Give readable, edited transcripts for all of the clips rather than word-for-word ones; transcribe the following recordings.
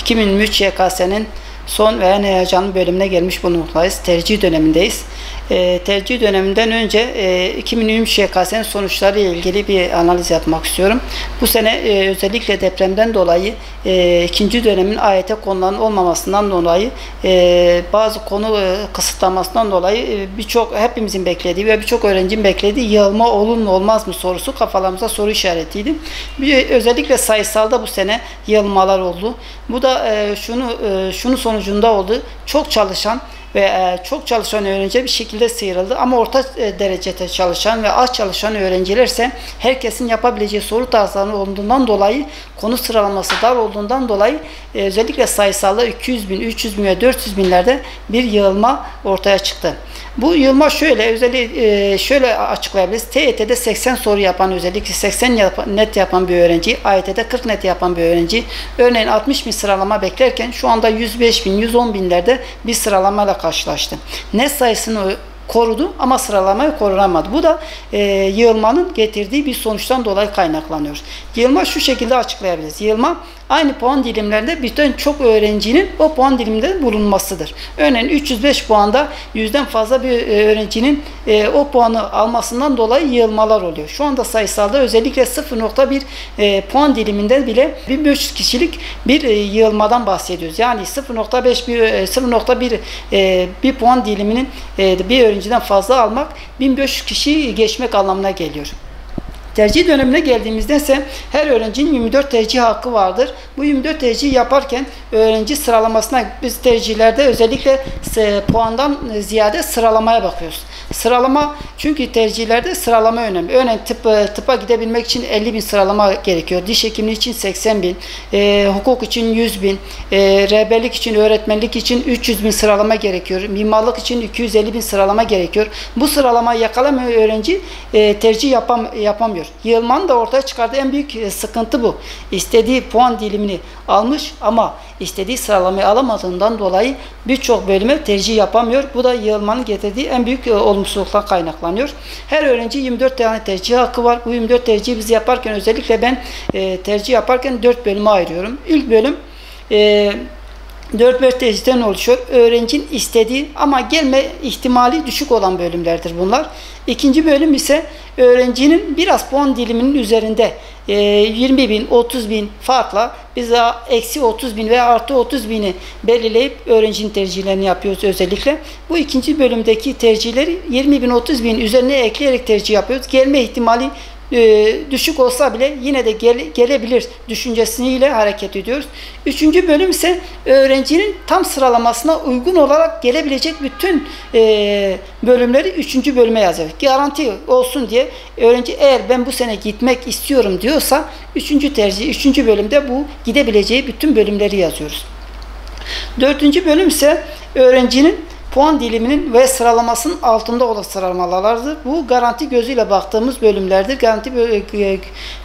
2023 YKS'nin son ve en heyecanlı bölümüne gelmiş bulunmaktayız. Tercih dönemindeyiz. Tercih döneminden önce 2023 YKS'nin sonuçları ile ilgili bir analiz yapmak istiyorum. Bu sene özellikle depremden dolayı ikinci dönemin AYT konularının olmamasından dolayı bazı konu kısıtlamasından dolayı hepimizin beklediği ve birçok öğrencinin beklediği yığılma olur mu olmaz mı sorusu kafalarımıza soru işaretiydi. Özellikle sayısalda bu sene yığılmalar oldu. Bu da şunun sonucunda oldu. Çok çalışan ve çok çalışan öğrenci bir şekilde sıyrıldı. Ama orta derecede çalışan ve az çalışan öğrencilerse herkesin yapabileceği soru tarzları olduğundan dolayı, konu sıralaması dar olduğundan dolayı özellikle sayısalda 200 bin, 300 bin ve 400 binlerde bir yığılma ortaya çıktı. Bu yığılma şöyle açıklayabiliriz. TYT'de 80 soru yapan, özellikle 80 net yapan bir öğrenci, AYT'de 40 net yapan bir öğrenci, örneğin 60 bin sıralama beklerken şu anda 105 bin, 110 binlerde bir sıralamayla karşılaştı. Net sayısını korudu ama sıralamayı korunamadı. Bu da yığılmanın getirdiği bir sonuçtan dolayı kaynaklanıyor. Yığılma şu şekilde açıklayabiliriz. Yığılma aynı puan dilimlerinde bütün çok öğrencinin o puan diliminde bulunmasıdır. Örneğin 305 puanda yüzden fazla bir öğrencinin o puanı almasından dolayı yığılmalar oluyor. Şu anda sayısalda özellikle 0.1 puan diliminden bile 1500 kişilik bir yığılmadan bahsediyoruz. Yani 0.1 bir puan diliminin bir öğrenciden fazla almak 1500 kişiyi geçmek anlamına geliyor. Tercih dönemine geldiğimizde ise her öğrencinin 24 tercih hakkı vardır. Bu 24 tercih yaparken öğrenci sıralamasına, biz tercihlerde özellikle puandan ziyade sıralamaya bakıyoruz. Sıralama, çünkü tercihlerde sıralama önemli. Örneğin tıpa gidebilmek için 50 bin sıralama gerekiyor. Diş hekimliği için 80 bin, hukuk için 100 bin, rehberlik için, öğretmenlik için 300 bin sıralama gerekiyor. Mimarlık için 250 bin sıralama gerekiyor. Bu sıralamayı yakalamıyor öğrenci, tercih yapamıyor. Yığılmanın da ortaya çıkardığı en büyük sıkıntı bu. İstediği puan dilimini almış ama istediği sıralamayı alamadığından dolayı birçok bölüme tercih yapamıyor. Bu da yığılmanın getirdiği en büyük olumsuzluktan kaynaklanıyor. Her öğrenci 24 tane tercih hakkı var. Bu 24 tercihi biz yaparken, özellikle ben tercih yaparken 4 bölüme ayırıyorum. İlk bölüm 4-5 tercihten oluşuyor. Öğrencinin istediği ama gelme ihtimali düşük olan bölümlerdir bunlar. İkinci bölüm ise öğrencinin biraz puan diliminin üzerinde 20 bin, 30 bin farkla biz eksi 30 bin veya artı 30 bini belirleyip öğrencinin tercihlerini yapıyoruz özellikle. Bu ikinci bölümdeki tercihleri 20 bin, 30 bin üzerine ekleyerek tercih yapıyoruz. Gelme ihtimali düşük olsa bile yine de gelebilir düşüncesiyle hareket ediyoruz. Üçüncü bölüm ise öğrencinin tam sıralamasına uygun olarak gelebilecek bütün bölümleri üçüncü bölüme yazıyoruz. Garanti olsun diye öğrenci eğer ben bu sene gitmek istiyorum diyorsa üçüncü bölümde bu gidebileceği bütün bölümleri yazıyoruz. Dördüncü bölüm ise öğrencinin puan diliminin ve sıralamasının altında olan sıralamalardır. Bu garanti gözüyle baktığımız bölümlerdir. Garanti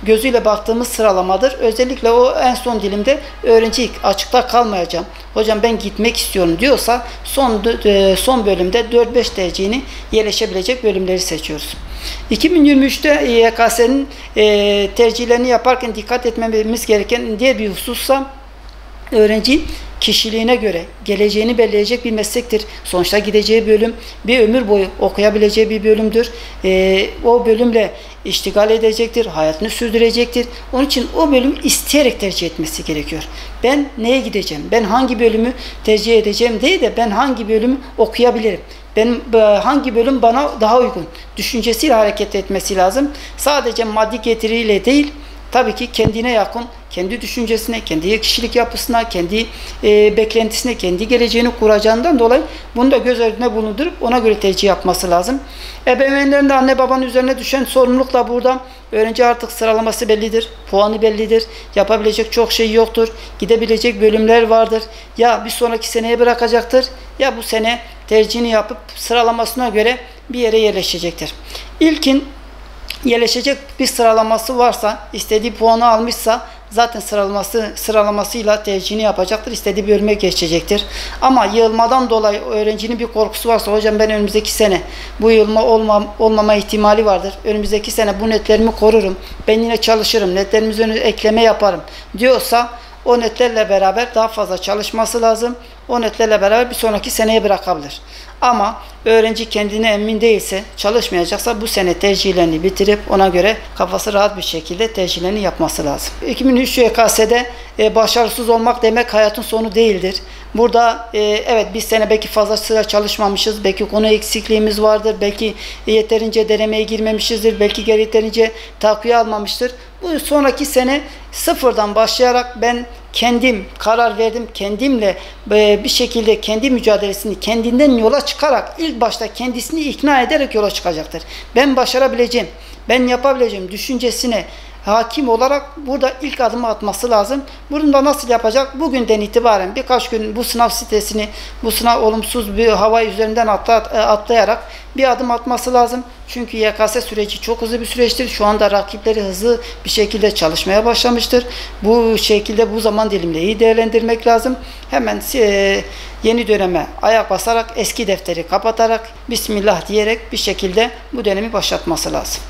gözüyle baktığımız sıralamadır. Özellikle o en son dilimde öğrenci açıkta kalmayacağım, hocam ben gitmek istiyorum diyorsa son bölümde 4-5 tercihini yerleşebilecek bölümleri seçiyoruz. 2023'te YKS'nin tercihlerini yaparken dikkat etmemiz gereken diğer bir husussa öğrenci kişiliğine göre geleceğini belirleyecek bir meslektir. Sonuçta gideceği bölüm bir ömür boyu okuyabileceği bir bölümdür. O bölümle iştigal edecektir, hayatını sürdürecektir. Onun için o bölümü isteyerek tercih etmesi gerekiyor. Ben neye gideceğim, ben hangi bölümü tercih edeceğim değil de ben hangi bölümü okuyabilirim, hangi bölüm bana daha uygun düşüncesiyle hareket etmesi lazım. Sadece maddi getiriyle değil, tabii ki kendine yakın, kendi düşüncesine, kendi kişilik yapısına, kendi beklentisine, kendi geleceğini kuracağından dolayı bunu da göz önünde bulundurup ona göre tercih yapması lazım. Ebeveynlerin de anne babanın üzerine düşen sorumluluk da burada. Öğrenci artık sıralaması bellidir, puanı bellidir, yapabilecek çok şey yoktur, gidebilecek bölümler vardır. Ya bir sonraki seneye bırakacaktır, ya bu sene tercihini yapıp sıralamasına göre bir yere yerleşecektir. İlkin yerleşecek bir sıralaması varsa, istediği puanı almışsa zaten sıralamasıyla tercihini yapacaktır, istediği bölüme geçecektir. Ama yığılmadan dolayı öğrencinin bir korkusu varsa, hocam ben önümüzdeki sene bu yığılma olmama ihtimali vardır, önümüzdeki sene bu netlerimi korurum, ben yine çalışırım, netlerimiz önüne ekleme yaparım diyorsa o netlerle beraber daha fazla çalışması lazım. O netlerle beraber bir sonraki seneye bırakabilir. Ama öğrenci kendine emin değilse, çalışmayacaksa bu sene tercihlerini bitirip ona göre kafası rahat bir şekilde tercihlerini yapması lazım. 2003 YKS'de başarısız olmak demek hayatın sonu değildir. Burada evet bir sene belki fazlasıyla çalışmamışız, belki konu eksikliğimiz vardır, belki yeterince denemeye girmemişizdir, belki yeterince takviye almamıştır. Bu sonraki sene sıfırdan başlayarak ben kendim karar verdim, kendimle bir şekilde kendi mücadelesini kendinden yola çıkarak ilk başta kendisini ikna ederek yola çıkacaktır. Ben başarabileceğim, ben yapabileceğim düşüncesine hakim olarak burada ilk adımı atması lazım. Bunu da nasıl yapacak? Bugünden itibaren birkaç gün bu sınav sitesini, bu sınav olumsuz bir hava üzerinden atlayarak bir adım atması lazım. Çünkü YKS süreci çok hızlı bir süreçtir. Şu anda rakipleri hızlı bir şekilde çalışmaya başlamıştır. Bu şekilde bu zaman diliminde iyi değerlendirmek lazım. Hemen yeni döneme ayak basarak eski defteri kapatarak Bismillah diyerek bir şekilde bu dönemi başlatması lazım.